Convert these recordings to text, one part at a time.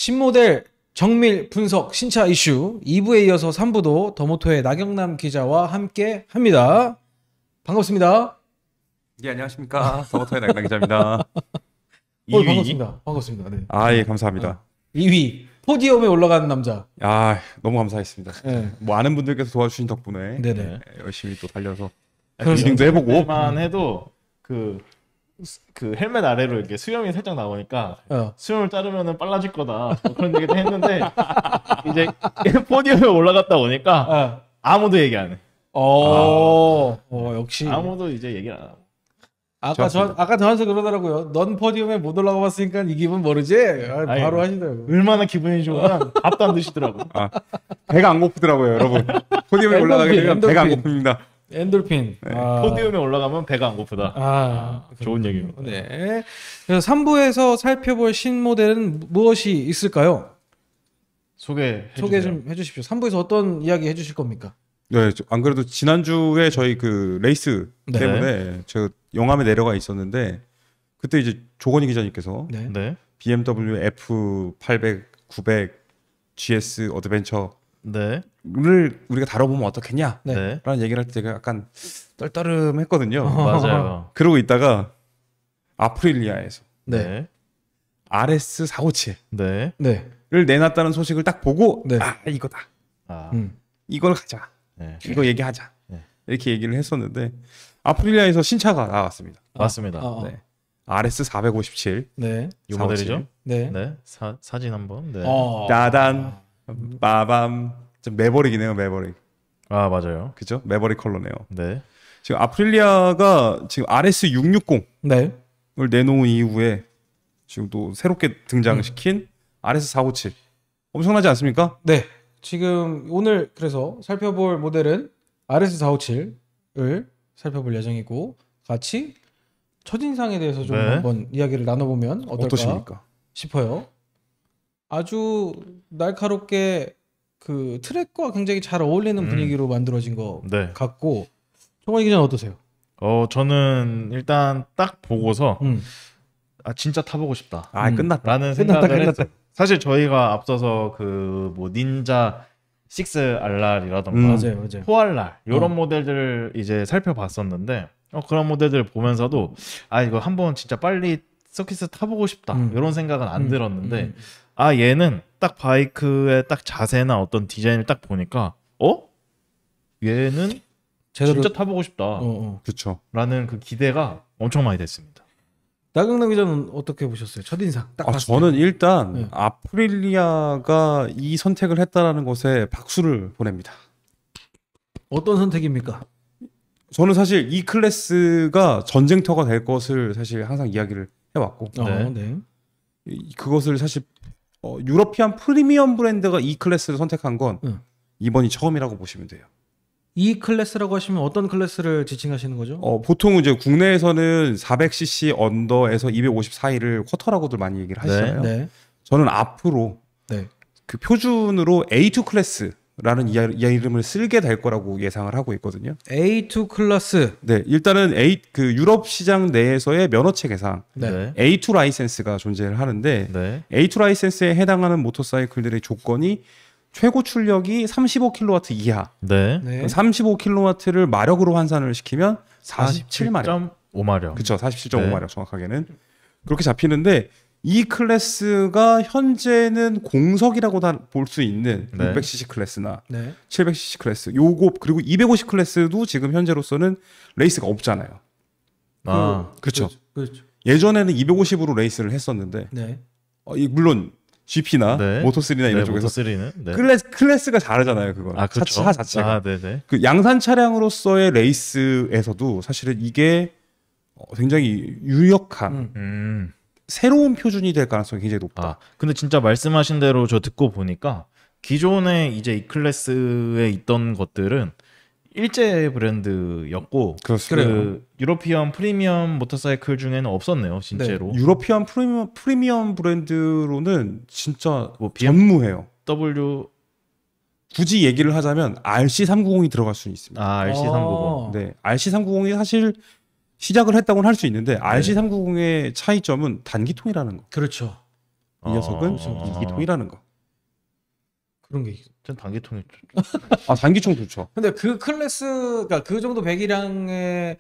신모델 정밀 분석 신차 이슈 2부에 이어서 3부도 더모토의 나경남 기자와 함께 합니다. 반갑습니다. 예, 안녕하십니까. 더모토의 나경남 기자입니다. 2위. 반갑습니다. 반갑습니다. 네. 예, 감사합니다. 2위. 포디움에 올라가는 남자. 너무 감사했습니다. 네. 뭐 아는 분들께서 도와주신 덕분에 네네. 열심히 또 달려서 그렇습니다. 리딩도 해보고 만 해도 그 헬멧 아래로 이렇게 수염이 살짝 나오니까 수염을 자르면은 빨라질 거다 뭐 그런 얘기도 했는데 이제 포디움에 올라갔다 오니까 아무도 얘기 안 해. 역시 아무도 이제 얘기 안 하고. 아까 저한테 그러더라고요. 넌 포디움에 못 올라가 봤으니까 이 기분 모르지? 바로 하시더라고요. 얼마나 기분이 좋으면 밥도 안 드시더라고. 배가 안 고프더라고요, 여러분. 포디움에 올라가게 되면 배가 안 고픕니다. 엔돌핀. 포디움에 올라가면 배가 안 고프다. 좋은 얘기입니다. 네. 그래서 3부에서 살펴볼 신모델은 무엇이 있을까요? 소개 좀 해주십시오. 3부에서 어떤 이야기 해주실 겁니까? 네, 안 그래도 지난주에 저희 그 레이스 때문에 제가 영암에 내려가 있었는데 그때 이제 조건희 기자님께서 BMW F800, 900, GS 어드벤처 를 우리가 다뤄보면 어떻겠냐라는 얘기를 할 때 제가 약간 떨떠름했거든요. 맞아요. 그러고 있다가 아프릴리아에서 RS457를 내놨다는 소식을 딱 보고 이거다. 이걸 가자. 이거 얘기하자. 이렇게 얘기를 했었는데 아프릴리아에서 신차가 나왔습니다. 맞습니다. RS457. 이 모델이죠? 사진 한번. 따단. 빠밤. 좀 매버릭이네요, 매버릭. 맞아요. 그죠? 매버릭 컬러네요. 지금 아프릴리아가 지금 RS660을 내놓은 이후에 지금 또 새롭게 등장시킨 RS457 엄청나지 않습니까? 네. 지금 오늘 그래서 살펴볼 모델은 RS457을 살펴볼 예정이고 같이 첫인상에 대해서 좀 한번 이야기를 나눠보면 어떨까 싶어요. 아주 날카롭게 그 트랙과 굉장히 잘 어울리는 분위기로 만들어진 것 같고 정관희 기자는 어떠세요? 저는 일단 딱 보고서 진짜 타보고 싶다. 끝났다라는 생각을 했어요. 사실 저희가 앞서서 그 뭐 닌자 6RR이라던가 맞아요. 4RR 이런 모델들을 이제 살펴봤었는데 그런 모델들 보면서도 이거 한번 진짜 빨리 서킷을 타보고 싶다 이런 생각은 안 들었는데 얘는 딱 바이크의 딱 자세나 어떤 디자인을 딱 보니까 얘는 진짜 타보고 싶다. 그렇죠. 라는 그 기대가 엄청 많이 됐습니다. 나경남 기자는 어떻게 보셨어요? 첫인상 딱 봤을 저는 일단 아프릴리아가 이 선택을 했다라는 것에 박수를 보냅니다. 어떤 선택입니까? 저는 사실 이 클래스가 전쟁터가 될 것을 사실 항상 이야기를 해왔고 그것을 사실 유러피안 프리미엄 브랜드가 이 클래스를 선택한 건 이번이 처음이라고 보시면 돼요. 이 클래스라고 하시면 어떤 클래스를 지칭하시는 거죠? 보통 이제 국내에서는 400cc 언더에서 250 사이를 쿼터라고들 많이 얘기를 하시잖아요. 저는 앞으로 그 표준으로 A2 클래스라는 이름을 쓰게 될 거라고 예상을 하고 있거든요. A2 클래스. 일단은 그 유럽 시장 내에서의 면허체 계상 A2 라이센스가 존재를 하는데 A2 라이센스에 해당하는 모터사이클들의 조건이 최고 출력이 35kW 이하. 35kW를 마력으로 환산을 시키면 47마력. 47.5마력. 그렇죠. 47.5마력 정확하게는. 그렇게 잡히는데 이 클래스가 현재는 공석이라고 볼 수 있는 600cc 클래스나 700cc 클래스, 그리고 250 클래스도 지금 현재로서는 레이스가 없잖아요. 그렇죠. 예전에는 250으로 레이스를 했었는데 물론 GP나 모토3나 이런 쪽에서 클래스가 다르잖아요. 그건 차 자체가. 그 양산 차량으로서의 레이스에서도 사실은 이게 굉장히 유력한 새로운 표준이 될 가능성이 굉장히 높다. 근데 진짜 말씀하신 대로 저 듣고 보니까 기존에 이제 이 클래스에 있던 것들은 일제 브랜드였고 그 유러피안 프리미엄 모터사이클 중에는 없었네요, 진짜로. 유러피안 프리미엄 브랜드로는 진짜 전무해요. 굳이 얘기를 하자면 RC390이 들어갈 수 있습니다. RC390. RC390이 사실 시작을 했다고는 할 수 있는데 RC390의 차이점은 단기통이라는 거. 그렇죠. 이 녀석은 2기통이라는 거. 그런 게 있어. 전 단기통이 단기통 좋죠. 근데 그 클래스가 그 정도 배기량의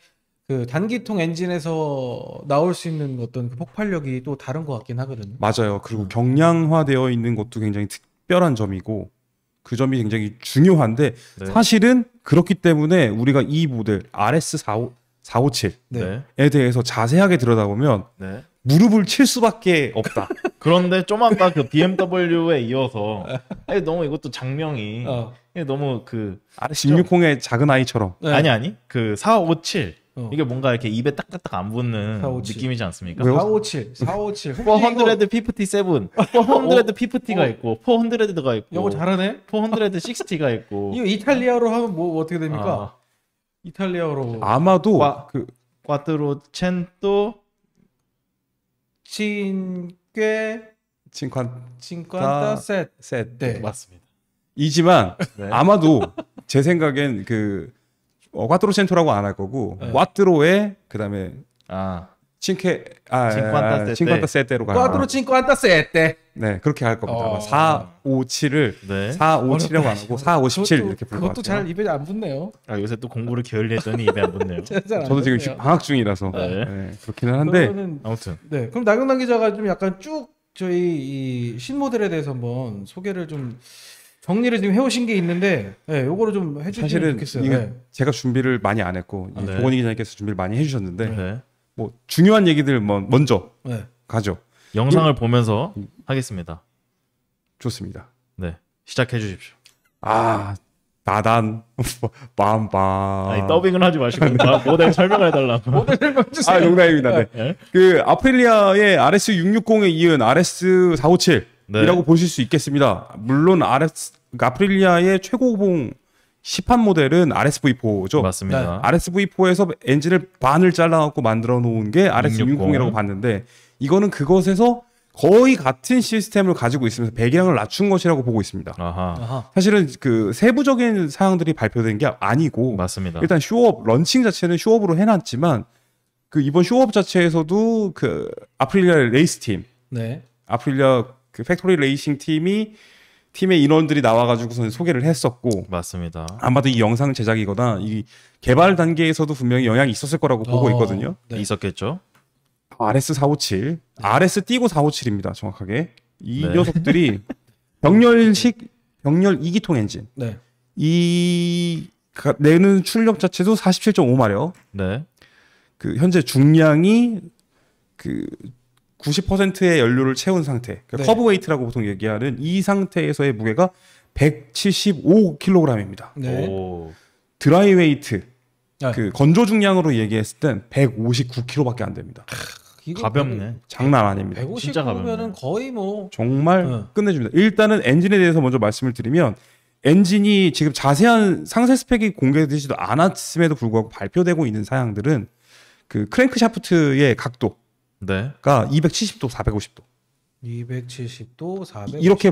그 단기통 엔진에서 나올 수 있는 어떤 그 폭발력이 또 다른 것 같긴 하거든요. 맞아요. 그리고 경량화되어 있는 것도 굉장히 특별한 점이고 그 점이 굉장히 중요한데 네. 사실은 그렇기 때문에 우리가 이 모델 RS457에 네. 대해서 자세하게 들여다보면 네. 무릎을 칠 수밖에 없다. 그런데 좀 아까 그 BMW에 이어서 너무 이것도 장명이 너무 그 RS660의 작은 아이처럼 네. 아니 그 457 이게 뭔가 이렇게 입에 딱딱딱 안 붙는 457. 느낌이지 않습니까? 457 457 457, 450가 있고 400가 있고 영어 잘하네. 460가 있고 이거 이탈리아로 하면 뭐 어떻게 됩니까? 이탈리아로 아마도 그 cinque cinquanta 셋. 네. 맞습니다. 이지만 네. 아마도 제 생각엔 그 꽈트로센토라고 안 할 거고 꽈트로에 그다음에 cinquanta sette로 갈 quattro cinquanta sette. 네, 그렇게 할 겁니다. 457을 네. 457이라고 안 하고 457 이렇게 부를 것 그것도 같아요. 잘 입에 안 붙네요. 요새 또 공부를 게을리했더니 입에 안 붙네요. 저도 지금 방학 중이라서 네. 그렇기는 한데 아무튼 네, 그럼 나경남 기자가 좀 약간 쭉 저희 이 신모델에 대해서 한번 소개를 좀 정리를 지금 해오신 게 있는데, 네, 요거를 좀 해주시면 사실은 좋겠어요. 이게 네. 제가 준비를 많이 안 했고 네. 조건희 기자님께서 준비를 많이 해주셨는데 네. 뭐 중요한 얘기들 먼저 네. 가죠. 영상을 보면서 하겠습니다. 좋습니다. 네, 시작해 주십시오. 나단 빰빰. 아니 더빙을 하지 마시고 모델 설명을 해달라고. 모델 설명 주세요. 농담입니다. 네. 네? 그 아프릴리아의 RS660에 이은 RS457이라고 네. 보실 수 있겠습니다. 물론 아프릴리아의 최고봉 시판 모델은 RSV4죠. 맞습니다. RSV4에서 엔진을 반을 잘라갖고 만들어 놓은 게 RS660이라고 봤는데 이거는 그것에서 거의 같은 시스템을 가지고 있으면서 배기량을 낮춘 것이라고 보고 있습니다. 아하. 사실은 그 세부적인 사항들이 발표된 게 아니고 맞습니다. 일단 쇼업 런칭 자체는 쇼업으로 해놨지만 그 이번 쇼업 자체에서도 그 아프릴리아 레이스 팀, 네. 아프릴리아 그 팩토리 레이싱 팀의 인원들이 나와가지고서 소개를 했었고 맞습니다. 아마도 이 영상 제작이거나 이 개발 단계에서도 분명히 영향이 있었을 거라고 보고 있거든요. 네. 있었겠죠. RS457, RS 띄고 457입니다. 정확하게 이 네. 녀석들이 병렬 2기통 엔진. 네. 내는 출력 자체도 47.5마력. 네. 그 현재 중량이 그 90%의 연료를 채운 상태. 그러니까 네. 커브 웨이트라고 보통 얘기하는 이 상태에서의 무게가 175kg입니다. 네. 오. 드라이 웨이트 네. 그 건조 중량으로 얘기했을 땐 159kg밖에 안 됩니다. 이거 가볍네. 장난 아닙니다. 150 진짜 가볍네. 보면은 거의 뭐 정말 끝내줍니다. 일단은 엔진에 대해서 먼저 말씀을 드리면 엔진이 지금 자세한 상세 스펙이 공개되지도 않았음에도 불구하고 발표되고 있는 사양들은 그 크랭크 샤프트의 각도가 네. 270도, 450도 270도 400 이렇게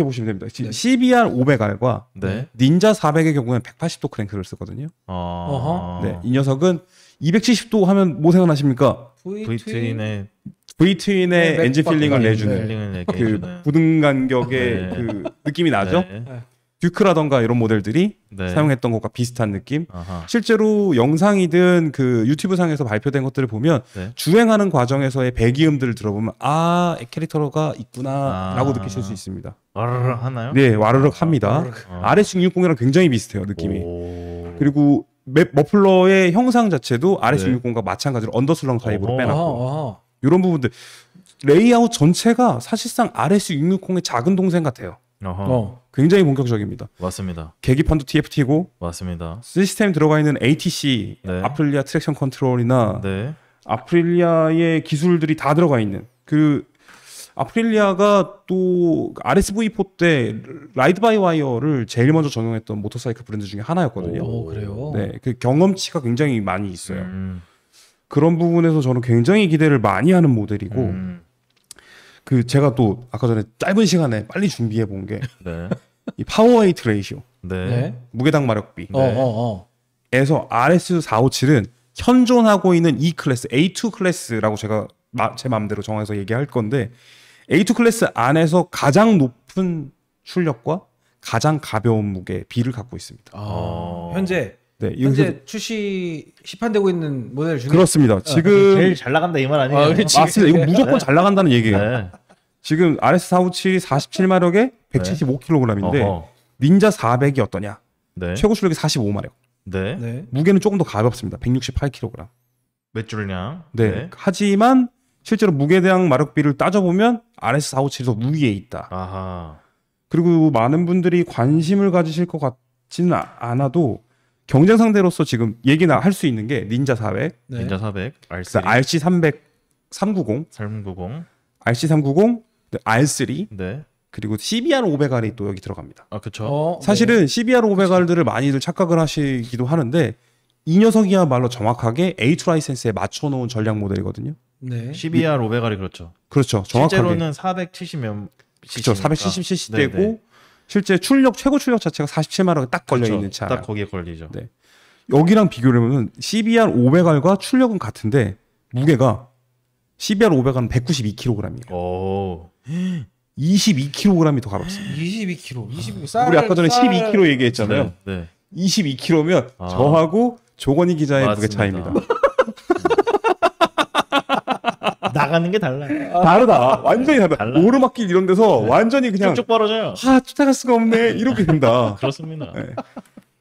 보시면 됩니다. 네. CBR 500R과 네. 닌자 400의 경우에는 180도 크랭크를 쓰거든요. 어허. 네, 이 녀석은 270도 하면 뭐 생각나십니까? V-트윈의 V-트윈의 네, 엔진 필링을 네. 내주는 필링을 내게 그 해주는. 부등 간격의 네. 그 느낌이 나죠. 네. 듀크라던가 이런 모델들이 네. 사용했던 것과 비슷한 느낌. 아하. 실제로 영상이든 그 유튜브 상에서 발표된 것들을 보면 네. 주행하는 과정에서의 배기음들을 들어보면 캐릭터가 있구나라고 느끼실 수 있습니다. 와르르 하나요? 네, 와르륵 합니다. 어. RS660이랑 굉장히 비슷해요, 느낌이. 오. 그리고 머플러의 형상 자체도 RS660과 마찬가지로 언더슬렁 타입으로 어허. 빼놨고 이런 부분들 레이아웃 전체가 사실상 RS660의 작은 동생 같아요. 어허. 굉장히 본격적입니다. 맞습니다. 계기판도 TFT고 맞습니다. 시스템 들어가 있는 ATC, 네. 아프릴리아 트랙션 컨트롤이나 네. 아프릴리아의 기술들이 다 들어가 있는 그 아프릴리아가 또 RSV4 때 라이드 바이 와이어를 제일 먼저 적용했던 모터사이클 브랜드 중에 하나였거든요. 오, 그래요? 네, 그 경험치가 굉장히 많이 있어요. 음. 그런 부분에서 저는 굉장히 기대를 많이 하는 모델이고 그 제가 또 아까 전에 짧은 시간에 빨리 준비해 본 게 네. 이 파워웨이트 레이시오, 네. 네. 무게당 마력비 네. 에서 RS457은 현존하고 있는 E 클래스, A2 클래스라고 제가 제 마음대로 정해서 얘기할 건데 A2 클래스 안에서 가장 높은 출력과 가장 가벼운 무게 B를 갖고 있습니다. 현재 네, 현재 출시 시판되고 있는 모델 중에 그렇습니다. 지금 제일 잘 나간다 이 말 아니에요? 맞습니다. 이거 무조건 잘 나간다는 얘기예요. 네. 지금 RS457이 47마력에 175kg인데 닌자 400이 어떠냐? 네. 최고 출력이 45마력. 네. 네. 무게는 조금 더 가볍습니다. 168kg. 맷줄량. 네. 하지만 실제로 무게당 마력비를 따져보면 RS457이 더 우위에 있다. 아하. 그리고 많은 분들이 관심을 가지실 것 같지는 않아도 경쟁 상대로서 지금 얘기나 할 수 있는 게 닌자 400, 네. 닌자 400, RC300, 390, 390, RC390, R3, 네. 그리고 CBR 500R이 또 여기 들어갑니다. 아, 그렇죠. 사실은 CBR 500R들을 많이들 착각을 하시기도 하는데 이 녀석이야말로 정확하게 A2 라이센스에 맞춰놓은 전략 모델이거든요. 네. CBR 500R이 그렇죠. 그렇죠. 정확하게. 실제로는 470몇 그렇죠. 470cc대고 실제 최고 출력 자체가 47마력에 딱 걸려 있는 차. 딱 거기에 걸리죠. 네. 여기랑 비교를 해보면 CBR 500R과 출력은 같은데 무게가 CBR 500R은 192kg이에요. 오. 22kg이 더 가볍습니다. 22kg. 우리 아까 전에 12kg 얘기했잖아요. 네. 22kg면 저하고 조건희 기자의 무게 차이입니다. 나가는 게 달라요. 다르다. 완전히 다르다. 오르막길 이런 데서 완전히 그냥 쭉쭉 벌어져요. 쫓아갈 수가 없네. 이렇게 된다. 그렇습니다. 네.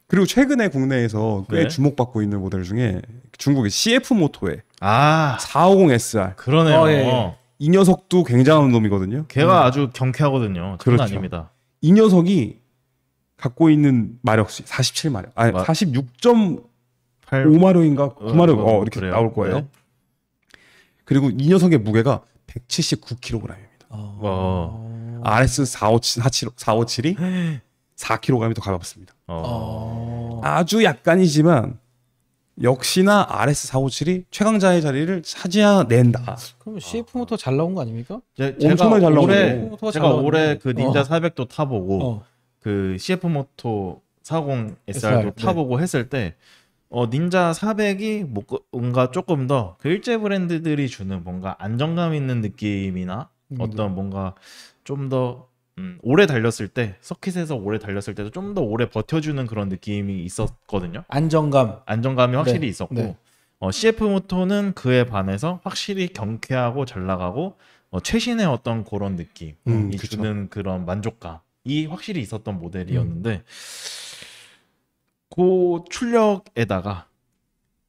그리고 최근에 국내에서 꽤 주목받고 있는 모델 중에 중국의 CF 모토의 450SR. 그러네요. 예. 이 녀석도 굉장한 놈이거든요. 걔가 아주 경쾌하거든요. 그렇죠. 아닙니다. 이 녀석이 갖고 있는 마력수 47마력. 아니 46.5마력인가 9마력 이렇게 그래요? 나올 거예요. 네. 그리고 이 녀석의 무게가 179kg입니다. RS457이 4kg이 더 가볍습니다. 아주 약간이지만 역시나 RS457이 최강자의 자리를 차지해낸다. 그럼 CF 모터 잘 나온 거 아닙니까? 엄청나게 잘 나오고. 제가 올해 그 닌자 400도 타보고 그 CF 모토 40 SR도 타보고 했을 때 닌자 400이 뭔가 조금 더 그 일제 브랜드들이 주는 뭔가 안정감 있는 느낌이나 어떤 뭔가 좀 더 오래 달렸을 때 서킷에서 오래 달렸을 때도 좀 더 오래 버텨주는 그런 느낌이 있었거든요. 안정감이 확실히 있었고 네. CF 모토는 그에 반해서 확실히 경쾌하고 잘 나가고 최신의 어떤 그런 느낌이 주는 그런 만족감이 확실히 있었던 모델이었는데 그 출력에다가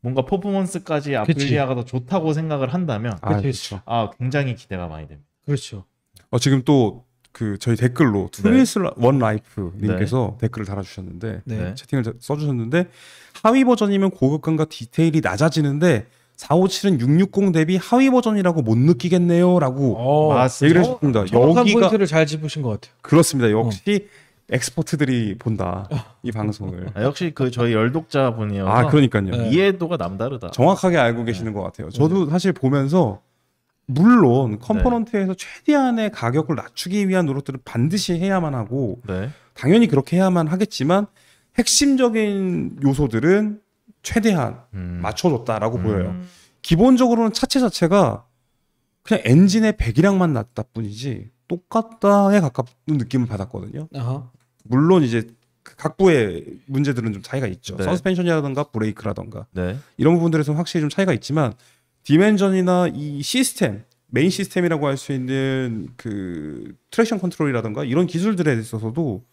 뭔가 퍼포먼스까지 아프리아가 더 좋다고 생각을 한다면 그렇죠. 굉장히 기대가 많이 됩니다. 그렇죠. 지금 또 그 저희 댓글로 투웨이스 원 라이프 님께서 댓글을 달아주셨는데 채팅을 써주셨는데 하위 버전이면 고급감과 디테일이 낮아지는데 457은 660 대비 하위 버전이라고 못 느끼겠네요라고 얘기를 해주셨습니다. 정확한 포인트를 잘 짚으신 것 같아요. 그렇습니다. 역시 엑스퍼트들이 본다 이 방송을. 역시 그 저희 열독자 분이어서 그러니까요. 이해도가 남다르다. 정확하게 알고 계시는 것 같아요. 저도 사실 보면서 물론 컴포넌트에서 최대한의 가격을 낮추기 위한 노력들을 반드시 해야만 하고 당연히 그렇게 해야만 하겠지만 핵심적인 요소들은 최대한 맞춰줬다라고 보여요. 기본적으로는 차체 자체가 그냥 엔진의 배기량만 낮다 뿐이지 똑같다에 가까운 느낌을 받았거든요. 물론 이제 각부의 문제들은 좀 차이가 있죠. 서스펜션이라든가 브레이크라든가 이런 부분들에서 확실히 좀 차이가 있지만 디멘전이나 이 시스템, 메인 시스템이라고 할 수 있는 그 트랙션 컨트롤이라든가 이런 기술들에 있어서도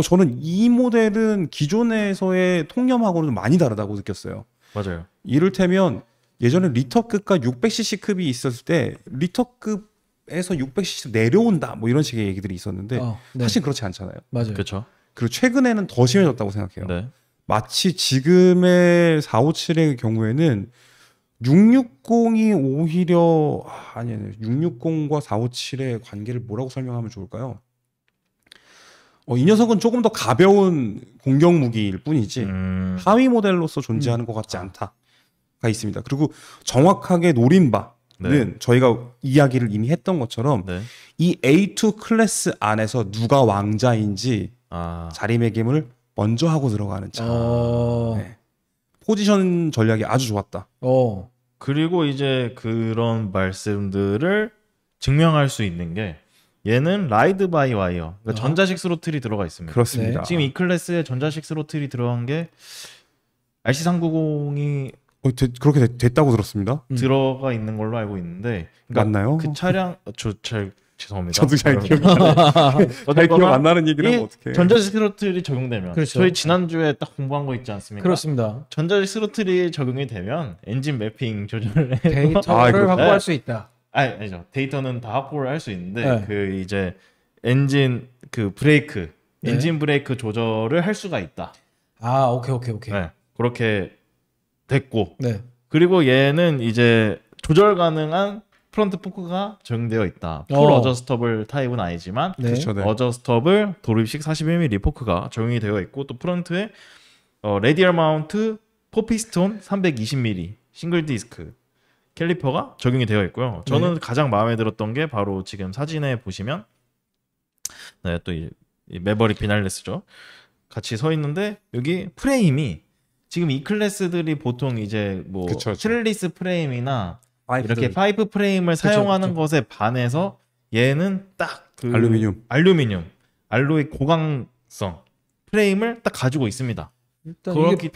저는 이 모델은 기존에서의 통념하고는 많이 다르다고 느꼈어요. 맞아요. 이를테면 예전에 리터급과 600cc급이 있었을 때 리터급에서 600cc 내려온다 뭐 이런 식의 얘기들이 있었는데 사실 그렇지 않잖아요. 맞아요. 그렇죠. 그리고 최근에는 더 심해졌다고 생각해요. 마치 지금의 457의 경우에는 660이 오히려 660과 457의 관계를 뭐라고 설명하면 좋을까요? 이 녀석은 조금 더 가벼운 공격 무기일 뿐이지 하위 모델로서 존재하는 것 같지 않다가 있습니다. 그리고 정확하게 노린 바는 저희가 이야기를 이미 했던 것처럼 이 A2 클래스 안에서 누가 왕자인지 자리매김을 먼저 하고 들어가는 차. 포지션 전략이 아주 좋았다. 그리고 이제 그런 말씀들을 증명할 수 있는 게 얘는 라이드 바이 와이어, 그러니까 전자식 스로틀이 들어가 있습니다. 그렇습니다. 네. 지금 이 클래스에 전자식 스로틀이 들어간 게 RC390이 그렇게 됐다고 들었습니다. 들어가 있는 걸로 알고 있는데, 그러니까 맞나요? 그 차량 잘 죄송합니다. 저도 잘 기억 안 나는 얘기를 하면 어떡해. 전자식 스로틀이 적용되면 그렇죠. 저희 지난주에 딱 공부한 거 있지 않습니까? 그렇습니다. 전자식 스로틀이 적용이 되면 엔진 매핑 조절을 데이터를 확보할 수 있다. 아니죠. 데이터는 다 확보를 할 수 있는데 네. 그 이제 엔진 그 브레이크, 네. 엔진 브레이크 조절을 할 수가 있다. 아, 오케이. 네. 그렇게 됐고. 네. 그리고 얘는 이제 조절 가능한 프론트 포크가 적용되어 있다. 풀 어저스터블 타입은 아니지만 네. 그렇죠, 네. 어저스터블 도립식 41mm 포크가 적용이 되어 있고, 또 프론트에 레디얼 마운트 포피스톤 320mm 싱글 디스크 캘리퍼가 적용이 되어 있고요. 저는 가장 마음에 들었던 게 바로 지금 사진에 보시면 또 이 매버릭 비날레스죠. 같이 서 있는데 여기 프레임이 지금 이 클래스들이 보통 이제 뭐 트렐리스 프레임이나 이렇게 파이프 프레임을 사용하는 것에 반해서 얘는 딱 그 알루미늄 알로이 고강성 프레임을 딱 가지고 있습니다. 일단 이게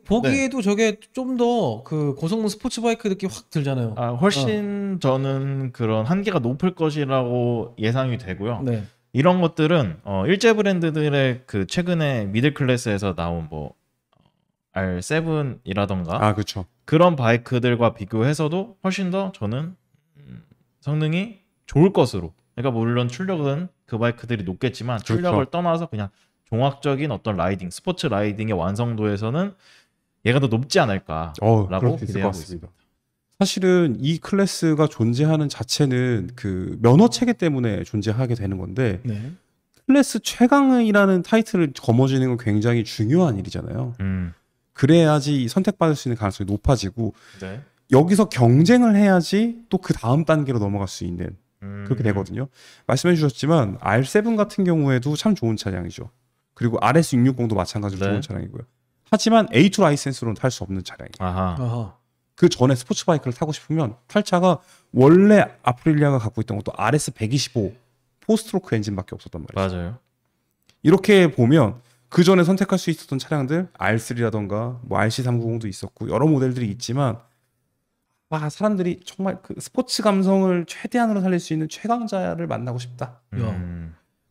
보기에도 저게 좀 더 그 고성능 스포츠 바이크 느낌 확 들잖아요. 훨씬 저는 그런 한계가 높을 것이라고 예상이 되고요. 네. 이런 것들은 일제 브랜드들의 그 최근에 미들 클래스에서 나온 뭐 R7이라던가 그렇죠. 그런 바이크들과 비교해서도 훨씬 더 저는 성능이 좋을 것으로. 그러니까 물론 출력은 그 바이크들이 높겠지만 출력을 떠나서 그냥 종합적인 어떤 라이딩, 스포츠 라이딩의 완성도에서는 얘가 더 높지 않을까라고 기대하고 있습니다. 사실은 이 클래스가 존재하는 자체는 그 면허 체계 때문에 존재하게 되는 건데 클래스 최강이라는 타이틀을 거머쥐는 건 굉장히 중요한 일이잖아요. 그래야지 선택받을 수 있는 가능성이 높아지고 여기서 경쟁을 해야지 또 그 다음 단계로 넘어갈 수 있는 그렇게 되거든요. 말씀해 주셨지만 R7 같은 경우에도 참 좋은 차량이죠. 그리고 RS660도 마찬가지로 좋은 차량이고요. 하지만 A2 라이센스로는 탈 수 없는 차량이에요. 그 전에 스포츠 바이크를 타고 싶으면 탈 차가 원래 아프릴리아가 갖고 있던 것도 RS125 4스트로크 엔진밖에 없었단 말이죠. 맞아요. 이렇게 보면 그 전에 선택할 수 있었던 차량들 R3라던가 뭐 RC390도 있었고 여러 모델들이 있지만 사람들이 정말 그 스포츠 감성을 최대한으로 살릴 수 있는 최강자를 만나고 싶다.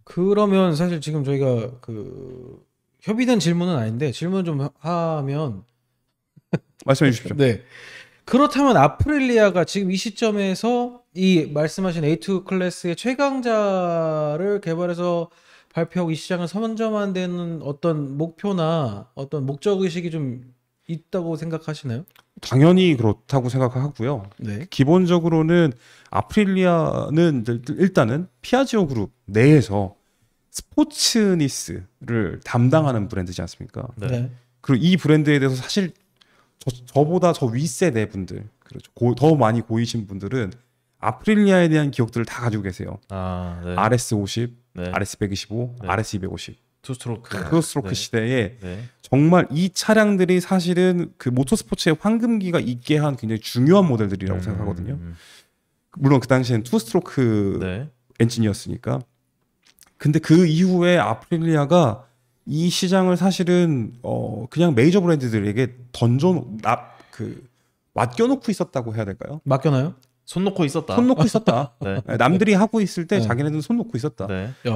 그러면 사실 지금 저희가 그 협의된 질문은 아닌데 질문 좀 하면 말씀해 주십시오. 네. 그렇다면 아프릴리아가 지금 이 시점에서 이 말씀하신 A2 클래스의 최강자를 개발해서 발표하고 이 시장을 선점하는 데는 어떤 목표나 어떤 목적 의식이 좀 있다고 생각하시나요? 당연히 그렇다고 생각하고요. 기본적으로는 아프릴리아는 일단은 피아지오 그룹 내에서 스포츠니스를 담당하는 브랜드지 않습니까? 그리고 이 브랜드에 대해서 사실 저보다 저 윗세대 분들, 그렇죠. 더 많이 고이신 분들은 아프릴리아에 대한 기억들을 다 가지고 계세요. RS50, RS125, RS250. 투스트로크 시대에 정말 이 차량들이 사실은 그 모터스포츠의 황금기가 있게 한 굉장히 중요한 모델들이라고 생각하거든요. 물론 그 당시에는 투스트로크 엔진이었으니까. 근데 그 이후에 아프릴리아가 이 시장을 사실은 그냥 메이저 브랜드들에게 맡겨놓고 있었다고 해야 될까요? 맡겨놔요? 손 놓고 있었다. 남들이 하고 있을 때 자기네들은 손 놓고 있었다.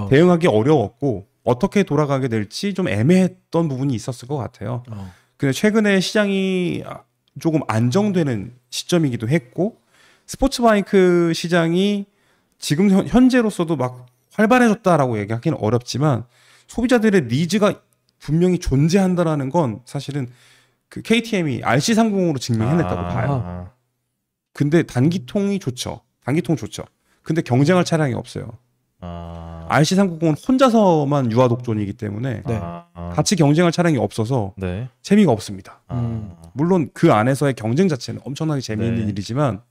대응하기 어려웠고 어떻게 돌아가게 될지 좀 애매했던 부분이 있었을 것 같아요. 근데 최근에 시장이 조금 안정되는 시점이기도 했고 스포츠 바이크 시장이 지금 현재로서도 막 활발해졌다라고 얘기하기는 어렵지만 소비자들의 니즈가 분명히 존재한다라는 건 사실은 그 KTM이 RC390으로 증명해냈다고 봐요. 근데 단기통 좋죠. 근데 경쟁할 차량이 없어요. RC390은 혼자서만 유아독존이기 때문에 같이 경쟁할 차량이 없어서 재미가 없습니다. 물론 그 안에서의 경쟁 자체는 엄청나게 재미있는 일이지만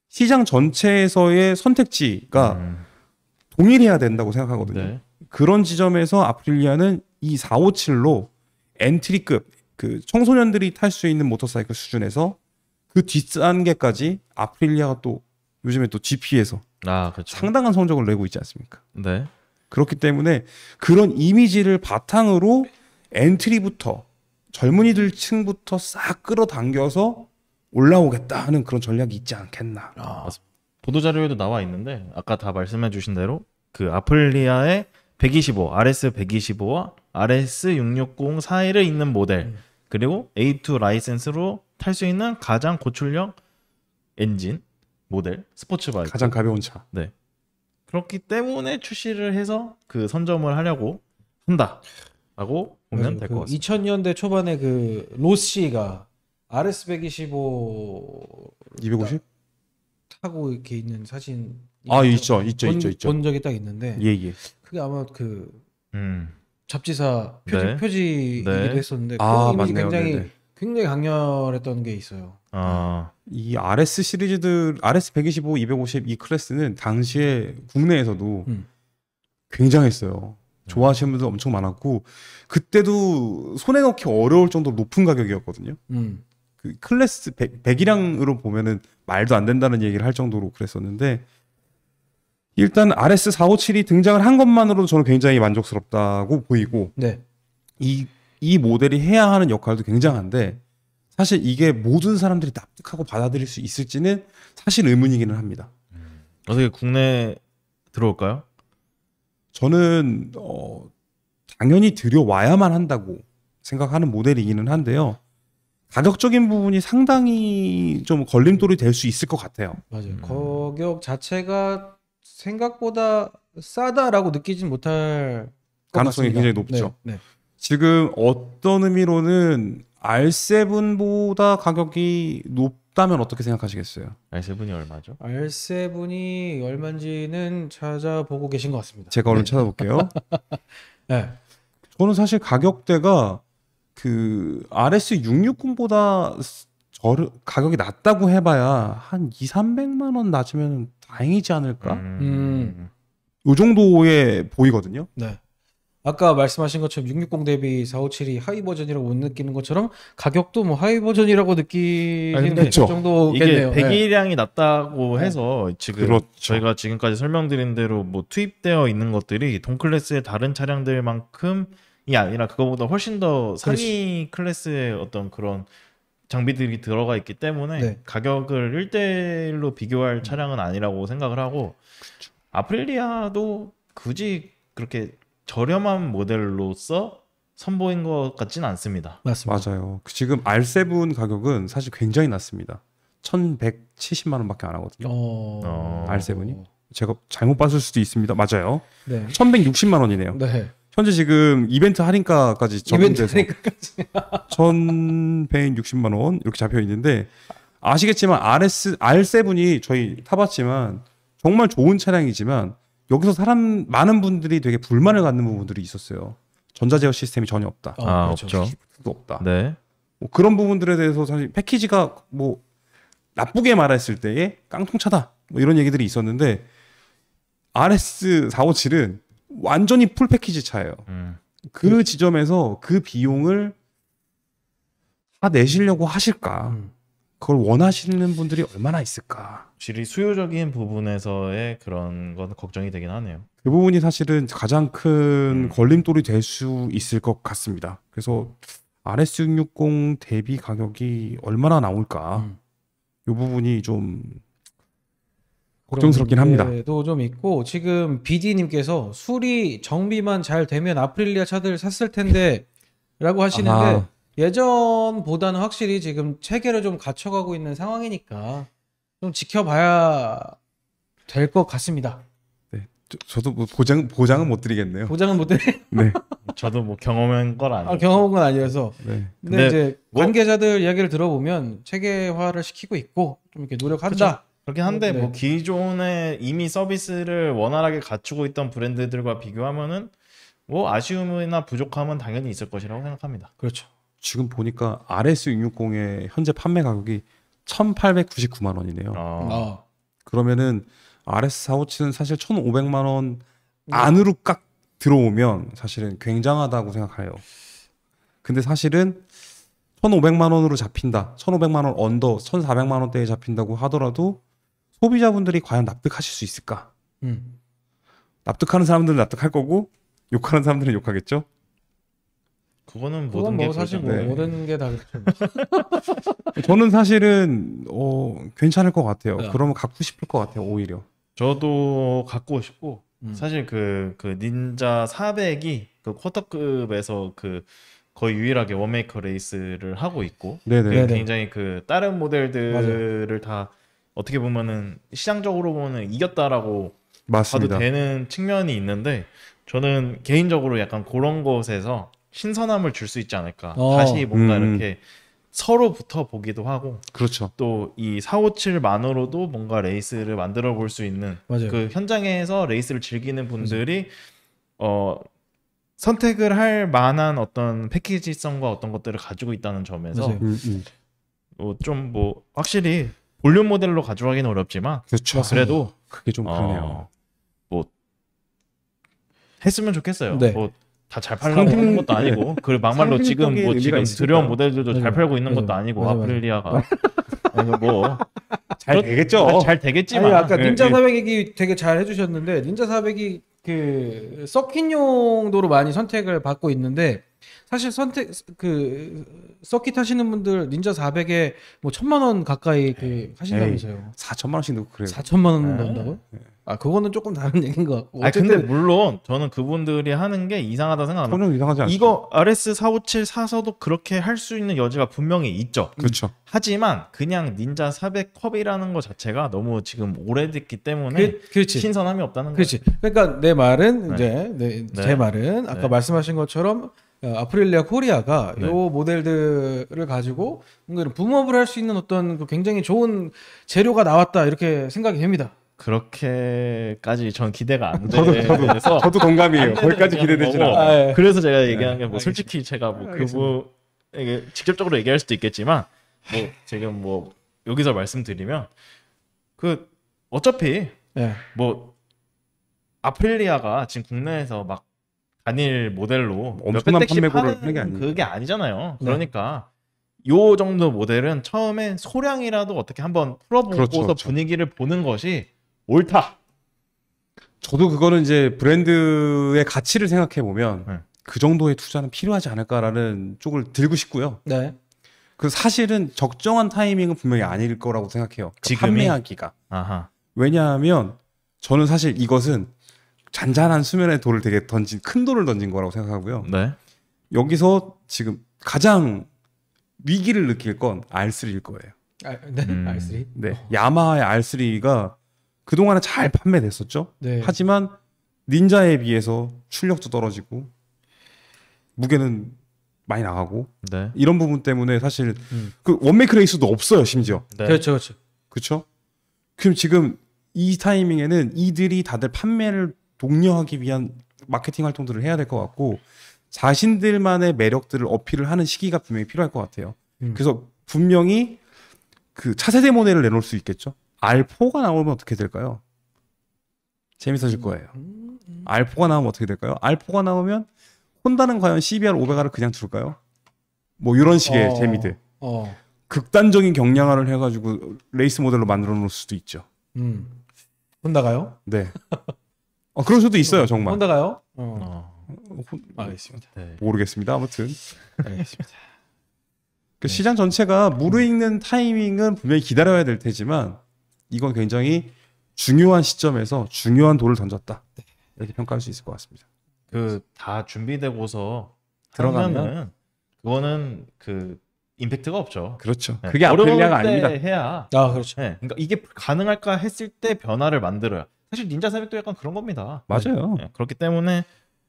시장 전체에서의 선택지가 동일해야 된다고 생각하거든요. 그런 지점에서 아프릴리아는 이 457로 엔트리급 그 청소년들이 탈 수 있는 모터사이클 수준에서 그 뒷단계까지 아프릴리아가 또 요즘에 또 GP에서 그렇죠. 상당한 성적을 내고 있지 않습니까? 네. 그렇기 때문에 그런 이미지를 바탕으로 엔트리부터 젊은이들 층부터 싹 끌어당겨서 올라오겠다 하는 그런 전략이 있지 않겠나. 보도자료에도 나와 있는데 아까 다 말씀해 주신 대로 그 아플리아의 125, RS 125와 RS 660 사이를 잇는 모델 그리고 A2 라이센스로 탈 수 있는 가장 고출력 엔진 모델 스포츠 바이크 가장 가벼운 차. 네. 그렇기 때문에 출시를 해서 그 선점을 하려고 한다라고 보면 될 것 같습니다. 2000년대 초반에 그 로시가 RS 125 250? 타고 이렇게 있는 사진 있죠. 본 적이 딱 있는데 예. 그게 아마 그 음. 잡지사 네. 표지이기도 네. 했었는데 그 이미지 맞네요. 굉장히 강렬했던 게 있어요. 이 RS 시리즈들 RS 125, 250 이 클래스는 당시에 국내에서도 굉장했어요. 좋아하시는 분들 엄청 많았고 그때도 손에 넣기 어려울 정도로 높은 가격이었거든요. 그 클래스 100이랑으로 보면은 말도 안 된다는 얘기를 할 정도로 그랬었는데 일단 RS 457이 등장을 한 것만으로도 저는 굉장히 만족스럽다고 보이고 네. 이 모델이 해야 하는 역할도 굉장한데 사실 이게 모든 사람들이 납득하고 받아들일 수 있을지는 사실 의문이기는 합니다. 어떻게 국내 들어올까요? 저는 당연히 들여와야만 한다고 생각하는 모델이기는 한데요. 가격적인 부분이 상당히 좀 걸림돌이 될 수 있을 것 같아요. 맞아요. 가격 자체가 생각보다 싸다라고 느끼진 못할 것 가능성이 같습니다. 굉장히 높죠. 네. 지금 어떤 의미로는 R7보다 가격이 높다면 어떻게 생각하시겠어요? R7이 얼마죠? R7이 얼마인지는 찾아보고 계신 것 같습니다. 제가 얼른 찾아볼게요. 네. 저는 사실 가격대가 그 RS660보다 가격이 낮다고 해봐야 한 200~300만 원 낮으면 다행이지 않을까? 요 정도에 보이거든요. 네. 아까 말씀하신 것처럼 660 대비 457이 하이 버전이라고 못 느끼는 것처럼 가격도 뭐 하이 버전이라고 느끼는 그렇죠. 정도겠네요. 이게 배기량이 낮다고 해서 지금 그렇죠. 저희가 지금까지 설명드린 대로 뭐 투입되어 있는 것들이 동 클래스의 다른 차량들만큼이 아니라 그거보다 훨씬 더 상위 클래스의 어떤 그런 장비들이 들어가 있기 때문에 네. 가격을 1대1로 비교할 차량은 아니라고 생각을 하고 아프릴리아도 굳이 그렇게 저렴한 모델로서 선보인 것 같지는 않습니다. 맞습니다. 맞아요. 지금 R7 가격은 사실 굉장히 낮습니다. 1,170만 원밖에 안 하거든요. R7이 제가 잘못 봤을 수도 있습니다. 맞아요. 네. 1,160만 원이네요. 네. 현재 지금 이벤트 할인가까지 적용돼서 이벤트 1,160만 원 이렇게 잡혀 있는데 아시겠지만 R7이 저희 타봤지만 정말 좋은 차량이지만 여기서 많은 분들이 되게 불만을 갖는 부분들이 있었어요. 전자제어 시스템이 전혀 없다. 그렇죠. 없죠. 도 없다. 네. 뭐 그런 부분들에 대해서 사실 패키지가 뭐 나쁘게 말했을 때에 깡통차다. 뭐 이런 얘기들이 있었는데 RS457은 완전히 풀 패키지 차예요. 그 지점에서 그 비용을 다 내시려고 하실까? 그걸 원하시는 분들이 얼마나 있을까? 확실히 수요적인 부분에서의 그런 건 걱정이 되긴 하네요. 그 부분이 사실은 가장 큰 걸림돌이 될 수 있을 것 같습니다. 그래서 RS660 대비 가격이 얼마나 나올까? 이 부분이 좀 걱정스럽긴 합니다. 좀 있고 지금 BD님께서 수리 정비만 잘 되면 아프릴리아 차들 샀을 텐데라고 하시는데 예전보다는 확실히 지금 체계를 좀 갖춰가고 있는 상황이니까 좀 지켜봐야 될 것 같습니다. 네, 저도 뭐 보장은 못 드리겠네요. 보장은 못 드리. 네. 저도 뭐 경험한 건 아니에요. 경험한 건 아니라서. 네. 근데 이제 관계자들 이야기를 들어보면 체계화를 시키고 있고 좀 이렇게 노력한다. 그렇긴 한데 네. 뭐 기존에 이미 서비스를 원활하게 갖추고 있던 브랜드들과 비교하면은 뭐 아쉬움이나 부족함은 당연히 있을 것이라고 생각합니다. 그렇죠. 지금 보니까 RS660의 현재 판매 가격이 1,899만 원이네요. 그러면은 RS457은 사실 1,500만 원 안으로 깍 들어오면 사실은 굉장하다고 생각해요. 근데 사실은 1,500만 원으로 잡힌다. 1,500만 원 언더, 1,400만 원대에 잡힌다고 하더라도 소비자분들이 과연 납득하실 수 있을까? 납득하는 사람들은 납득할 거고 욕하는 사람들은 욕하겠죠. 그거는 모든 게 사실 뭐 모든 게 다 그렇죠. 저는 사실은 괜찮을 것 같아요. 그러면 갖고 싶을 것 같아요. 오히려. 저도 갖고 싶고 사실 그 닌자 400이 그 쿼터급에서 그 거의 유일하게 원메이커 레이스를 하고 있고 굉장히 그 다른 모델들을 맞아요. 다 어떻게 보면은 시장적으로 보면 이겼다라고 맞습니다. 봐도 되는 측면이 있는데 저는 개인적으로 약간 그런 곳에서 신선함을 줄 수 있지 않을까. 다시 뭔가 이렇게 서로 붙어보기도 하고 그렇죠. 또 이 457만으로도 뭔가 레이스를 만들어 볼 수 있는 맞아요. 그 현장에서 레이스를 즐기는 분들이 선택을 할 만한 어떤 패키지성과 어떤 것들을 가지고 있다는 점에서 좀 뭐 확실히 볼륨 모델로 가져가기는 어렵지만 그렇죠. 그래도 그게 좀 그러네요. 뭐 했으면 좋겠어요. 네. 뭐 다 잘 팔려고 하는 것도 아니고 그 막말로 지금 뭐 지금 들여온 모델들도 잘 팔고 있는 것도 아니고 아프릴리아가 뭐 잘 되겠죠. 잘 되겠지만 아니, 아까 닌자 400 얘기 되게 잘 해주셨는데 닌자 400이 그 서킷용도로 많이 선택을 받고 있는데 사실 서킷 하시는 분들 닌자 400에 뭐 1,000만 원 가까이 하신다면서요. 4천만 원씩 넣고 그래요. 4천만 원 넣는다고? 아 그거는 조금 다른 얘기인 것 같고. 근데 물론 저는 그분들이 하는 게 이상하다 생각합니다. 전혀 이상하지 않죠. 이거 RS457 사서도 그렇게 할 수 있는 여지가 분명히 있죠. 그렇죠. 하지만 그냥 닌자 400 컵이라는 것 자체가 너무 지금 오래됐기 때문에 그렇지. 신선함이 없다는 거예요. 그렇지. 그러니까 내 말은 제 말은 아까 말씀하신 것처럼 아프릴리아 코리아가 요 모델들을 가지고 뭔가 이런 붐업을 할 수 있는 어떤 그 굉장히 좋은 재료가 나왔다 이렇게 생각이 됩니다. 그렇게까지 전 기대가 안 돼서 저도 동감이에요. 거기까지 기대되진 않아요. 그래서 제가 얘기한 게 뭐 솔직히 제가 뭐 그분에게 직접적으로 얘기할 수도 있겠지만 뭐 지금 뭐 여기서 말씀드리면 그 어차피 뭐 아프릴리아가 지금 국내에서 막 단일 모델로 엄청난 몇백 대씩 판매고를 파는 하는 게 그게 아니잖아요. 그러니까 요 정도 모델은 처음에 소량이라도 어떻게 한번 풀어보고서 분위기를 보는 것이 옳다. 저도 그거는 이제 브랜드의 가치를 생각해 보면 그 정도의 투자는 필요하지 않을까라는 쪽을 들고 싶고요. 네. 그 사실은 적정한 타이밍은 분명히 아닐 거라고 생각해요. 지금이? 판매하기가. 왜냐하면 저는 사실 이것은 잔잔한 수면의 돌을 되게 큰 돌을 던진 거라고 생각하고요. 네. 여기서 지금 가장 위기를 느낄 건 R3일 거예요. R3? 네. 야마하의 R3가 그동안은 잘 판매됐었죠. 네. 하지만 닌자에 비해서 출력도 떨어지고 무게는 많이 나가고 이런 부분 때문에 사실 그 원메이크 레이스도 없어요. 심지어. 네. 그렇죠. 그렇죠. 그럼 지금 이 타이밍에는 이들이 다들 판매를 독려하기 위한 마케팅 활동들을 해야 될 것 같고 자신들만의 매력들을 어필을 하는 시기가 분명히 필요할 것 같아요. 그래서 분명히 그 차세대 모델을 내놓을 수 있겠죠. R4가 나오면 어떻게 될까요? 재밌어질 거예요. R4가 나오면 어떻게 될까요? R4가 나오면 혼다는 과연 CBR 500R을 그냥 둘까요? 뭐 이런 식의 재미들. 극단적인 경량화를 해가지고 레이스 모델로 만들어 놓을 수도 있죠. 혼다가요? 네. 그럴 수도 있어요, 정말. 혼다가요? 알겠습니다. 모르겠습니다. 아무튼. 알겠습니다. 그 시장 전체가 무르익는 타이밍은 분명히 기다려야 될 테지만 이건 굉장히 중요한 시점에서 중요한 돌을 던졌다. 이렇게 평가할 수 있을 것 같습니다. 그 다 준비되고서 들어가면 그거는 그 임팩트가 없죠. 그렇죠. 그게 아프릴리아가 아닙니다. 해야. 그렇죠. 그러니까 이게 가능할까 했을 때 변화를 만들어야. 사실 닌자 400도 약간 그런 겁니다. 맞아요. 그렇기 때문에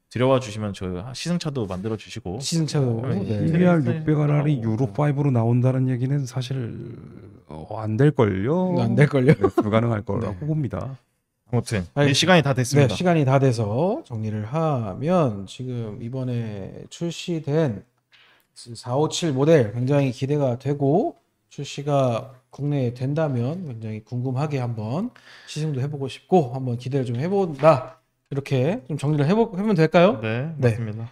들여와 주시면 저 시승차도 만들어 주시고 시승차도 CBR 600R이 유로 5로 나온다는 얘기는 사실 안 될 걸요. 안 될 걸요. 불가능할 거라고 봅니다. 아무튼 시간이 다 됐습니다. 네, 시간이 다 돼서 정리를 하면 지금 이번에 출시된 457 모델 굉장히 기대가 되고 출시가 국내에 된다면 굉장히 궁금하게 한번 시승도 해보고 싶고 한번 기대를 좀 해본다. 이렇게 좀 정리를 해보면 될까요? 네, 맞습니다.